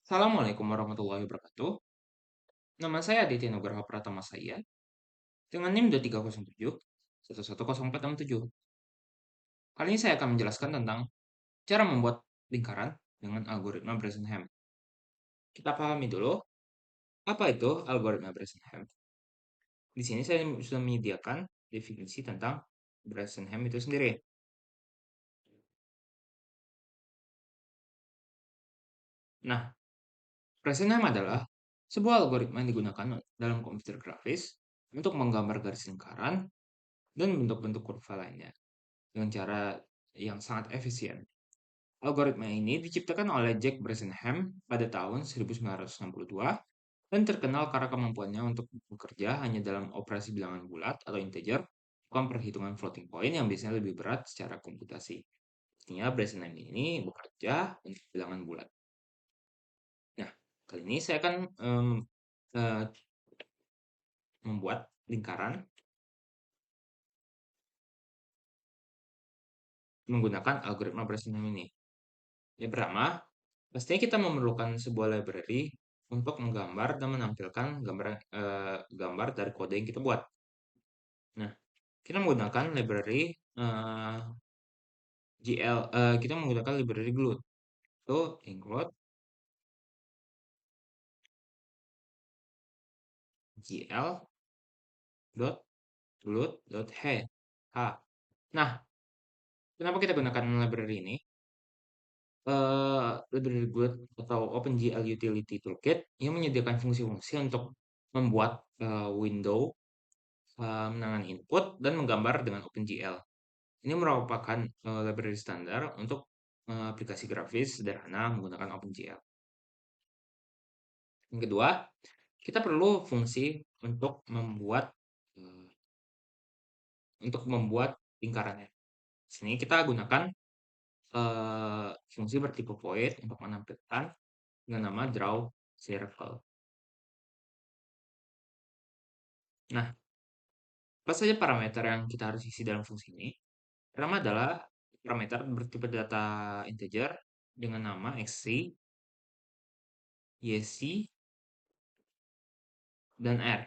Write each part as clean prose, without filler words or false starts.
Assalamualaikum warahmatullahi wabarakatuh. Nama saya Aditya Nugraha Pratama saya dengan NIM 2307 110467. Kali ini saya akan menjelaskan tentang cara membuat lingkaran dengan algoritma Bresenham. Kita pahami dulu apa itu algoritma Bresenham. Di sini saya sudah menyediakan definisi tentang Bresenham itu sendiri. Nah, Bresenham adalah sebuah algoritma yang digunakan dalam komputer grafis untuk menggambar garis lingkaran dan bentuk-bentuk kurva lainnya dengan cara yang sangat efisien. Algoritma ini diciptakan oleh Jack Bresenham pada tahun 1962 dan terkenal karena kemampuannya untuk bekerja hanya dalam operasi bilangan bulat atau integer, bukan perhitungan floating point yang biasanya lebih berat secara komputasi. Artinya Bresenham ini bekerja untuk bilangan bulat. Nah, kali ini saya akan eh, membuat lingkaran menggunakan algoritma Bresenham ini. Yang pertama, pastinya kita memerlukan sebuah library untuk menggambar dan menampilkan gambar dari kode yang kita buat. Nah, kita menggunakan library eh, kita menggunakan library Glue. Itu include gl.glue.h. Nah, kenapa kita gunakan library ini? Library Glue atau OpenGL Utility Toolkit yang menyediakan fungsi-fungsi untuk membuat window menangani input dan menggambar dengan OpenGL. Ini merupakan library standar untuk aplikasi grafis sederhana menggunakan OpenGL. Yang kedua, kita perlu fungsi untuk membuat eh, lingkarannya. Di sini kita gunakan fungsi bertipe void untuk menampilkan dengan nama draw circle. Nah, apa saja parameter yang kita harus isi dalam fungsi ini? Pertama adalah parameter bertipe data integer dengan nama xc, yc, dan r.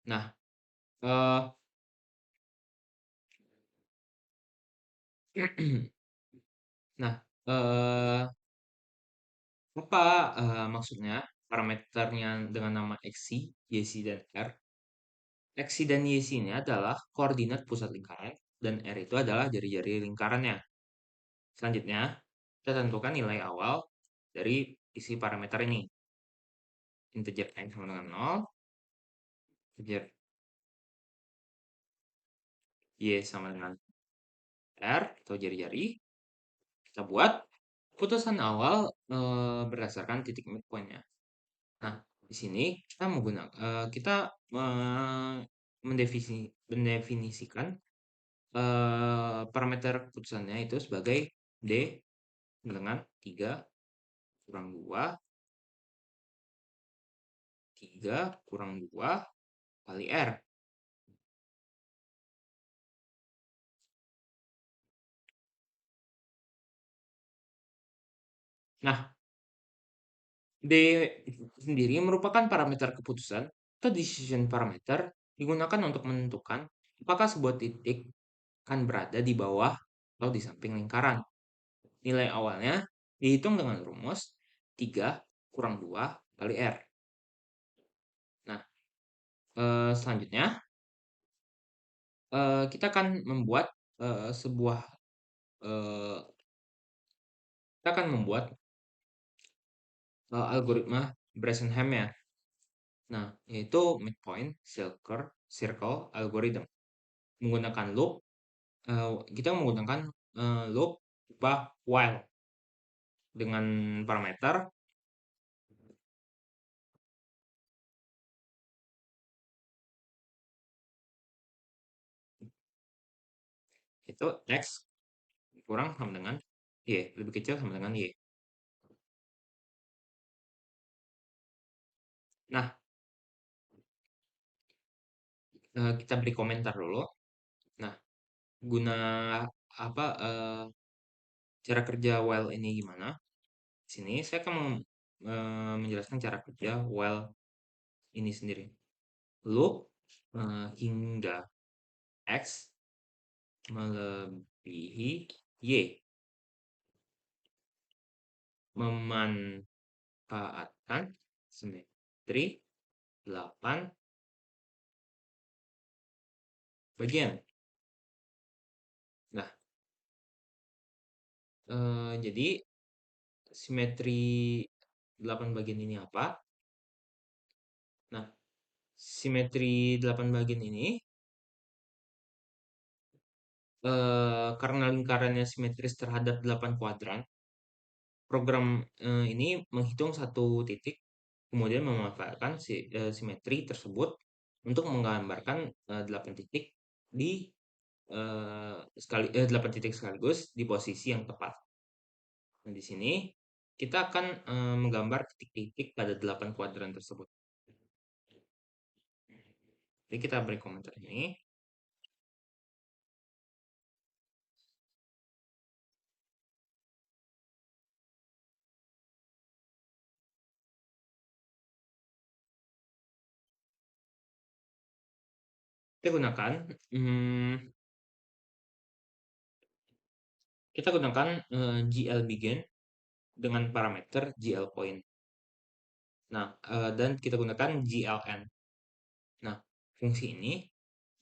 Nah, eh, nah, apa maksudnya parameternya dengan nama xc, yc, dan r? Xc dan yc ini adalah koordinat pusat lingkaran dan r itu adalah jari-jari lingkarannya. Selanjutnya, kita tentukan nilai awal dari isi parameter ini. Integer n sama dengan 0, integer y sama dengan r atau jari-jari. Kita buat putusan awal berdasarkan titik midpoint-nya. Nah, di sini kita mendefinisikan parameter keputusannya itu sebagai D dengan 3 kurang 2, 3 kurang 2 kali R. Nah, D sendiri merupakan parameter keputusan atau decision parameter digunakan untuk menentukan apakah sebuah titik akan berada di bawah atau di samping lingkaran. Nilai awalnya dihitung dengan rumus 3 kurang 2 kali R. Nah, selanjutnya kita akan membuat sebuah eh, kita akan membuat algoritma Bresenham ya. Nah, yaitu midpoint circle algorithm. Menggunakan loop, kita menggunakan loop while dengan parameter itu x kurang sama dengan y, lebih kecil sama dengan y. Nah, kita beri komentar dulu. Nah, guna apa cara kerja while ini gimana? Di sini saya akan menjelaskan cara kerja while ini sendiri. Loop hingga X melebihi Y. Memanfaatkan simetri 8 bagian. Nah, jadi simetri 8 bagian ini apa? Nah, simetri 8 bagian ini karena lingkarannya simetris terhadap 8 kuadran, program ini menghitung satu titik, kemudian memanfaatkan simetri tersebut untuk menggambarkan 8 titik di 8 titik sekaligus di posisi yang tepat. Nah, di sini kita akan menggambar titik-titik pada 8 kuadran tersebut. Jadi kita beri komentar ini. Hmm, kita gunakan GL begin dengan parameter GL point. Nah, dan kita gunakan GLN. Nah, fungsi ini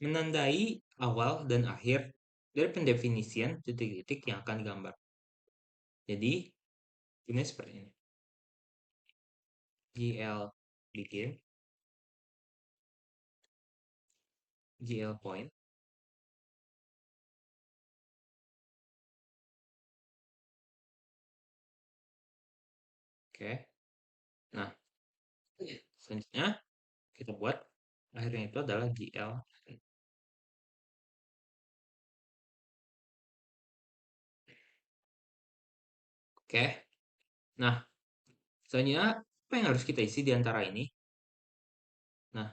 menandai awal dan akhir dari pendefinisian titik-titik yang akan digambar. Jadi, ini seperti ini. GL begin, GL point, oke. Nah, selanjutnya kita buat akhirnya itu adalah GL. Oke. Nah, selanjutnya apa yang harus kita isi di antara ini? Nah,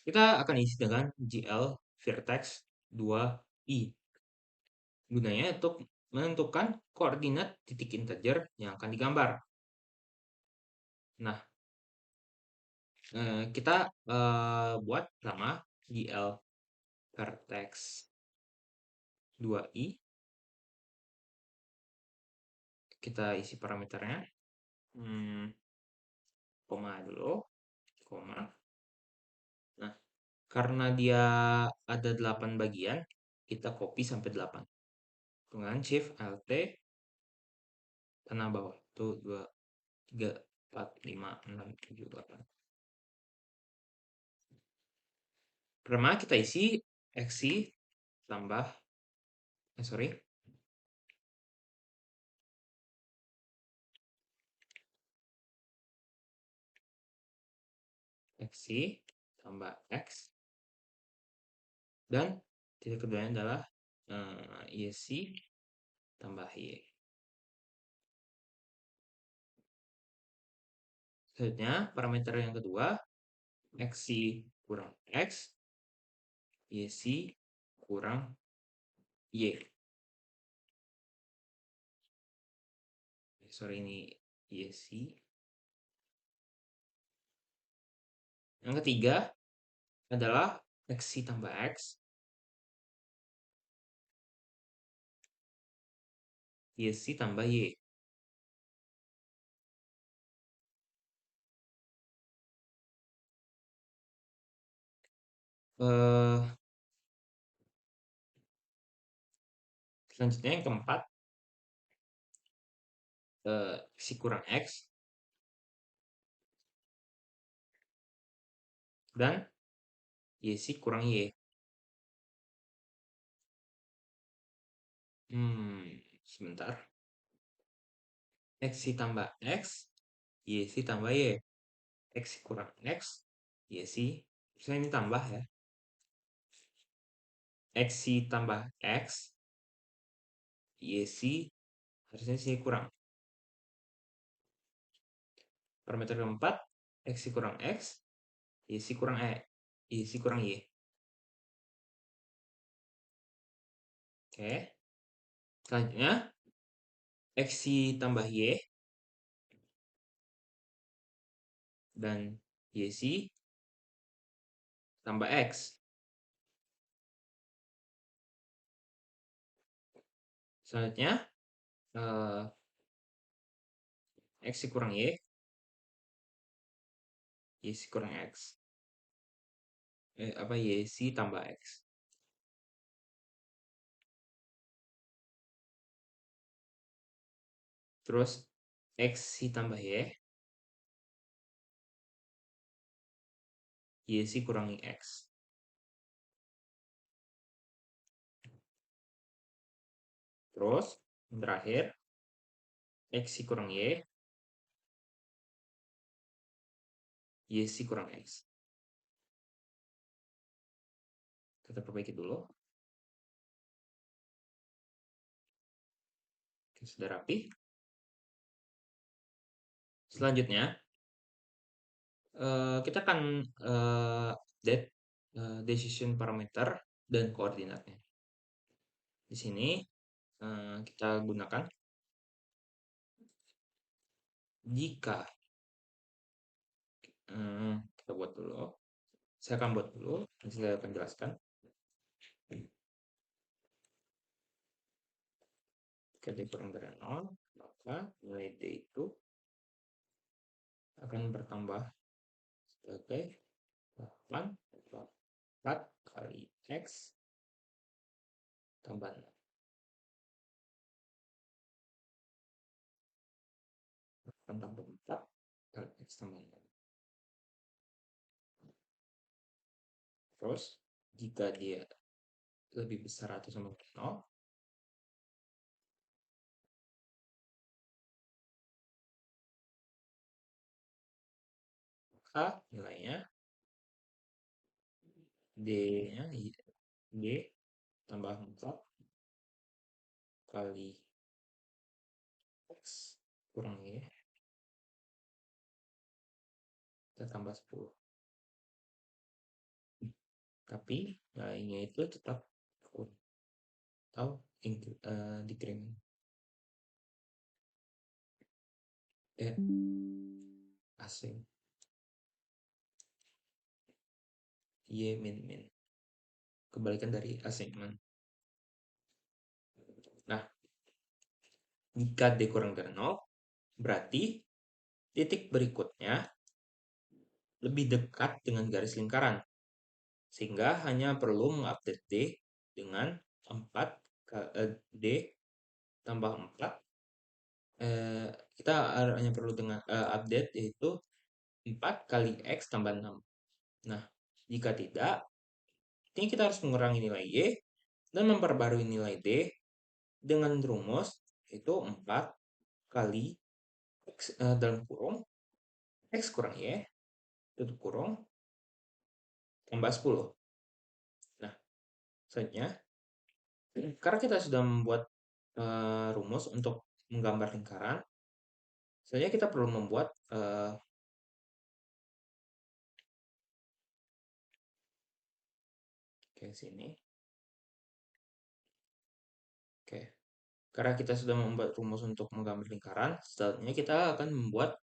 kita akan isi dengan GL vertex 2i. Gunanya untuk menentukan koordinat titik integer yang akan digambar. Nah, kita buat pertama GL vertex 2i. Kita isi parameternya. Koma dulu, koma. Nah, karena dia ada 8 bagian, kita copy sampai 8. Dengan Shift Alt tanah bawah. 1, 2, 3, 4, 5, 6, 7, 8. Pertama kita isi XI tambah sorry. XI tambah X dan titik keduanya adalah YC tambah Y. Selanjutnya parameter yang kedua XI kurang X, YC kurang Y. Sorry, ini YC. Yang ketiga adalah XI tambah X, YC tambah Y. Eh, Selanjutnya yang keempat, XI kurang X dan YC kurang Y. Sebentar. XI tambah X, YC tambah Y. XI kurang X, YC. Misalnya ini tambah ya. XI tambah X, YC harusnya sini kurang. Parameter keempat, XI kurang X, YC kurang E. YC kurang Y. Oke. Selanjutnya, XY tambah Y dan YC tambah X. Selanjutnya, eh, X kurang Y, YC kurang X. YC tambah X. Terus, XY tambah YC kurangi X. Terus, yang terakhir, XY kurang YC kurang X. Kita perbaiki dulu. Oke, sudah rapi. Selanjutnya, kita akan update decision parameter dan koordinatnya. Di sini kita gunakan jika kita buat dulu. Saya akan buat dulu, nanti saya akan jelaskan. Jika D kurang dari 0, maka nilai D itu akan bertambah sebagai 8 4 kali X tambah 6. Akan tambah 4 kali X tambah 6. Terus, jika dia lebih besar atau sama dengan 0, maka nilainya D-nya D tambah 4 kali X kurang Y, kita tambah 10. Tapi nilainya itu tetap kurang atau decrement. Asing. Y min min. Kebalikan dari assignment. Nah, jika D kurang dari 0, berarti titik berikutnya lebih dekat dengan garis lingkaran. Sehingga hanya perlu mengupdate D dengan 4 D tambah 4. Kita hanya perlu dengan update yaitu 4 kali X tambah 6. Nah, jika tidak, ini kita harus mengurangi nilai Y dan memperbarui nilai D dengan rumus itu 4 kali X dalam kurung X kurang Y tutup kurung tambah 10. Nah, selanjutnya, karena kita sudah membuat rumus untuk menggambar lingkaran, selanjutnya kita perlu membuat kayak sini. Oke. Karena kita sudah membuat rumus untuk menggambar lingkaran, selanjutnya kita akan membuat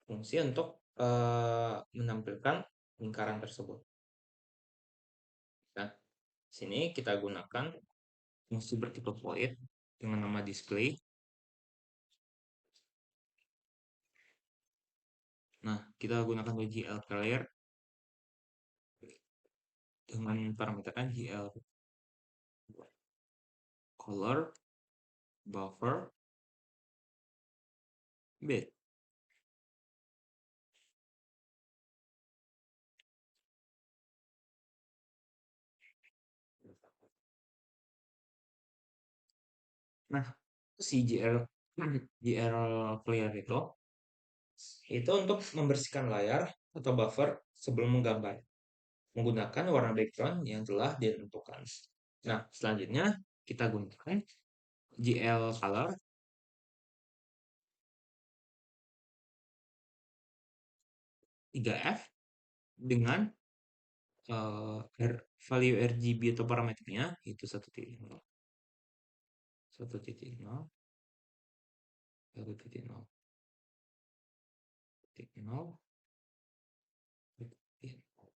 fungsi untuk menampilkan lingkaran tersebut. Nah, sini kita gunakan fungsi bertipe void dengan nama display. Nah, kita gunakan GL clear dengan parameterkan GL color buffer bit. Nah, si GL clear itu untuk membersihkan layar atau buffer sebelum menggambar menggunakan warna background yang telah ditentukan. Nah, selanjutnya kita gunakan GL color (3F) dengan value RGB atau parameternya itu 1.0 satu titik nol titik nol titik nol.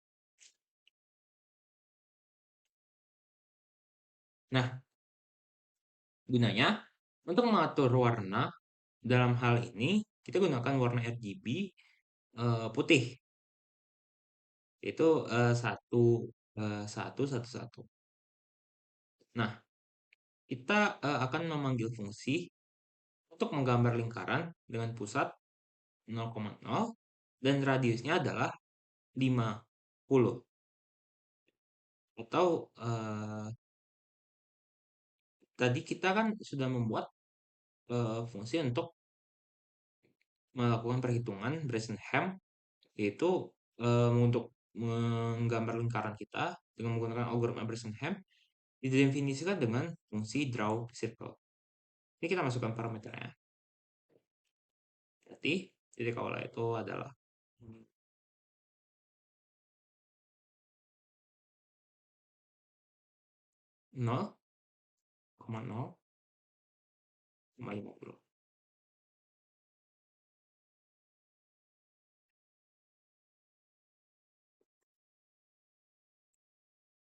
Nah, gunanya untuk mengatur warna dalam hal ini kita gunakan warna RGB putih, yaitu satu satu satu satu. Nah, kita akan memanggil fungsi untuk menggambar lingkaran dengan pusat 0,0 dan radiusnya adalah 50. Atau tadi kita kan sudah membuat fungsi untuk melakukan perhitungan Bresenham, yaitu untuk menggambar lingkaran kita dengan menggunakan algoritma Bresenham didefinisikan dengan fungsi draw circle. Ini kita masukkan parameternya. Berarti titik awal itu adalah 0,0,50.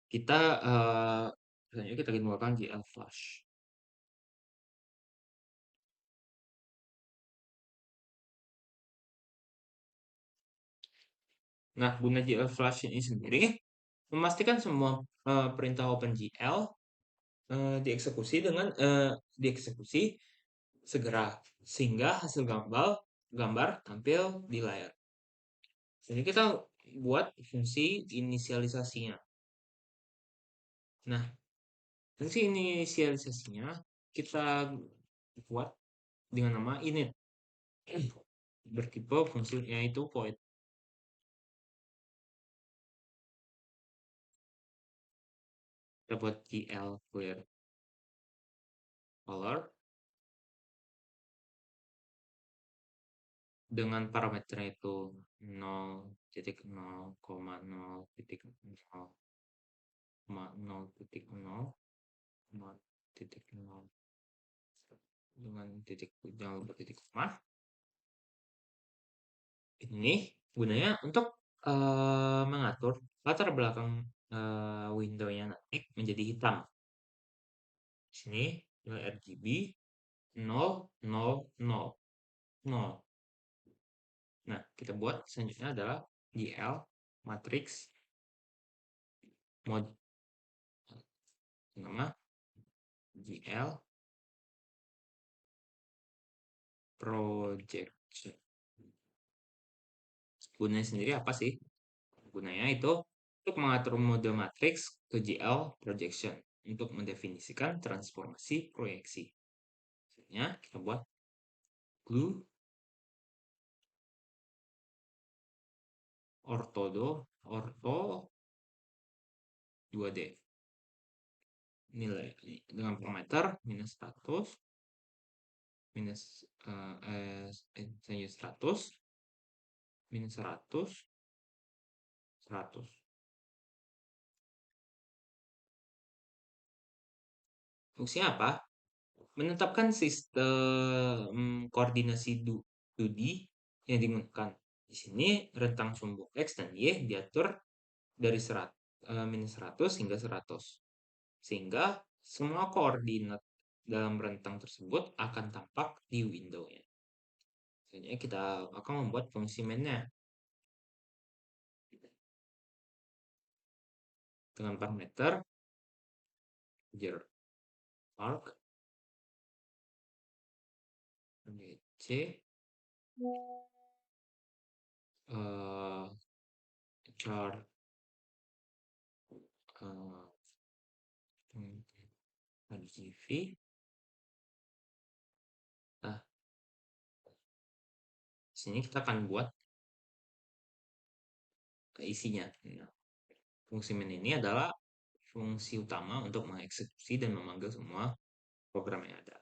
Kita selanjutnya kita gunakan GL Flash. Nah, guna GL Flash ini sendiri memastikan semua perintah OpenGL dieksekusi segera sehingga hasil gambar tampil di layar. Jadi kita buat fungsi inisialisasinya. Nah, fungsi inisialisasinya kita buat dengan nama init bertipe fungsinya itu void. Kita buat GL clear color dengan parameternya itu 0,0,0,0,0 dengan titik jangan lupa titik koma. Ini gunanya untuk mengatur latar belakang window-nya nanti menjadi hitam. Di sini nilai RGB 0, 0, 0, 0. Nah, kita buat selanjutnya adalah GL matrix mode nama GL projection. Gunanya sendiri apa sih? Gunanya itu untuk mengatur mode matrix ke GL projection untuk mendefinisikan transformasi proyeksi. Misalnya kita buat glue ortho 2D nilai dengan parameter minus 100 minus 100 minus 100 100. Fungsinya apa? Menetapkan sistem koordinasi 2D yang digunakan. Di sini rentang sumbu X dan Y diatur dari minus 100 hingga 100. Sehingga semua koordinat dalam rentang tersebut akan tampak di window-nya. Selanjutnya kita akan membuat fungsi main-nya dengan parameter ger arc c char RGB. Nah, sini kita akan buat isinya. Nah, fungsi main ini adalah fungsi utama untuk mengeksekusi dan memanggil semua program yang ada.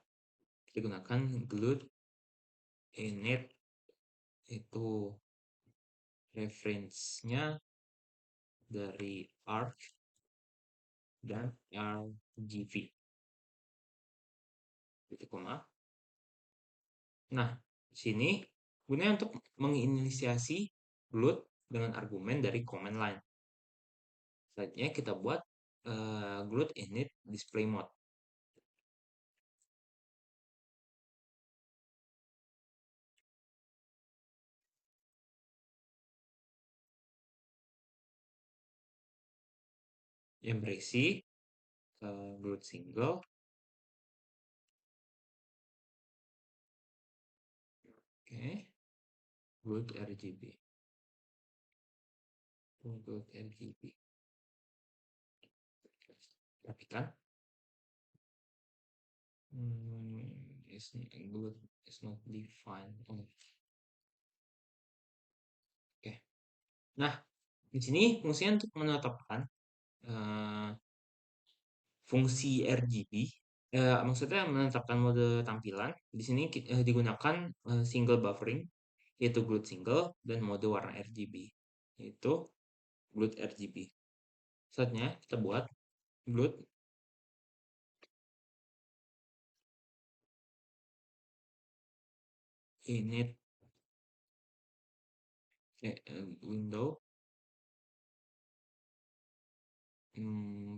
Kita gunakan glue init itu reference-nya dari arc dan RGB. Titik koma. Nah, di sini gunanya untuk menginisiasi GLUT dengan argumen dari command line. Selanjutnya kita buat GLUT init display mode. Yang berisi GLUT single, oke, GLUT RGB, GLUT RGB. Perhatikan, GLUT is not defined. Oh, oke. Nah, di sini fungsinya untuk menetapkan eh, fungsi RGB, maksudnya menetapkan mode tampilan. Di sini digunakan single buffering, yaitu GLUT single, dan mode warna RGB, yaitu GLUT RGB. Saatnya kita buat GLUT init window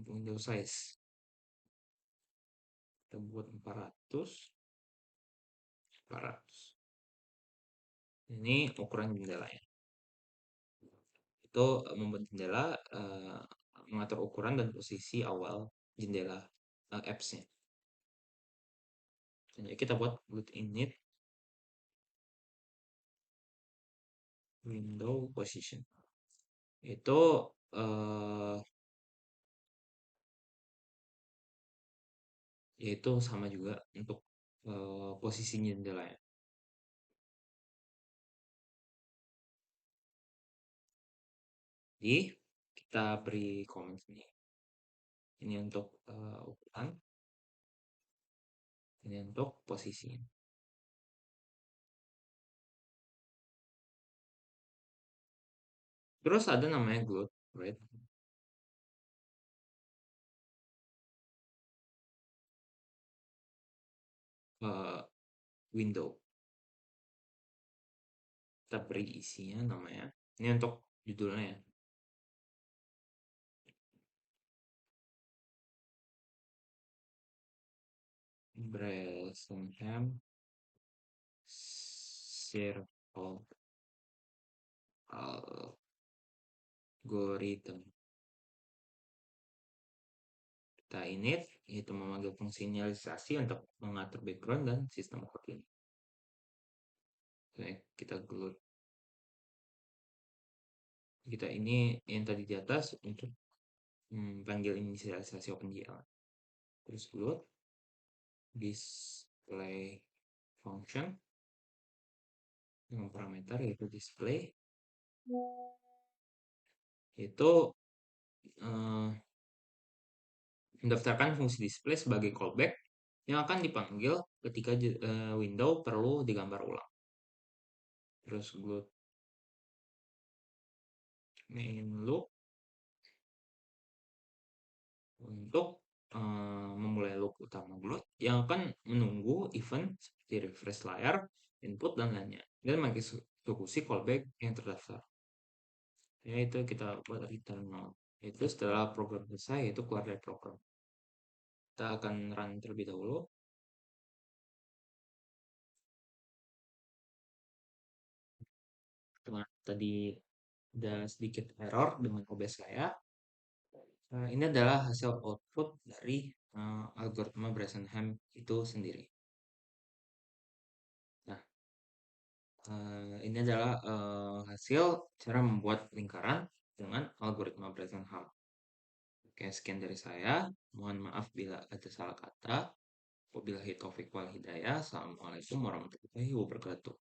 window size. Kita buat 400. Ini ukuran jendelanya. Itu membuat jendela, mengatur ukuran dan posisi awal jendela apps-nya. Jadi kita buat GLUT init window position. Itu yaitu sama juga untuk posisi jendelanya. Jadi kita beri comment ini. Ini untuk ukuran, ini untuk posisi. Terus ada namanya GLUT, right? Window. Kita beri isinya namanya. Ini untuk judulnya ya. Bresenham Circle Algorithm. Kita init, yaitu memanggil fungsi inisialisasi untuk mengatur background dan sistem koordinat. Kita GLUT. Kita ini yang tadi di atas untuk panggil inisialisasi OpenGL. Terus GLUT display function dengan parameter yaitu display, itu mendaftarkan fungsi display sebagai callback yang akan dipanggil ketika window perlu digambar ulang. Terus GLUT main loop untuk memulai loop utama GLUT yang akan menunggu event seperti refresh layar, input, dan lainnya, dan mengeksekusi callback yang terdaftar. Yaitu kita buat return null. Itu setelah program selesai, itu keluar dari program. Kita akan run terlebih dahulu. Tadi ada sedikit error dengan OBS saya. Ini adalah hasil output dari algoritma Bresenham itu sendiri. Nah, ini adalah hasil cara membuat lingkaran dengan algoritma Bresenham. Oke, sekian dari saya. Mohon maaf bila ada salah kata. Wabillahi taufiq wal hidayah. Assalamualaikum warahmatullahi wabarakatuh.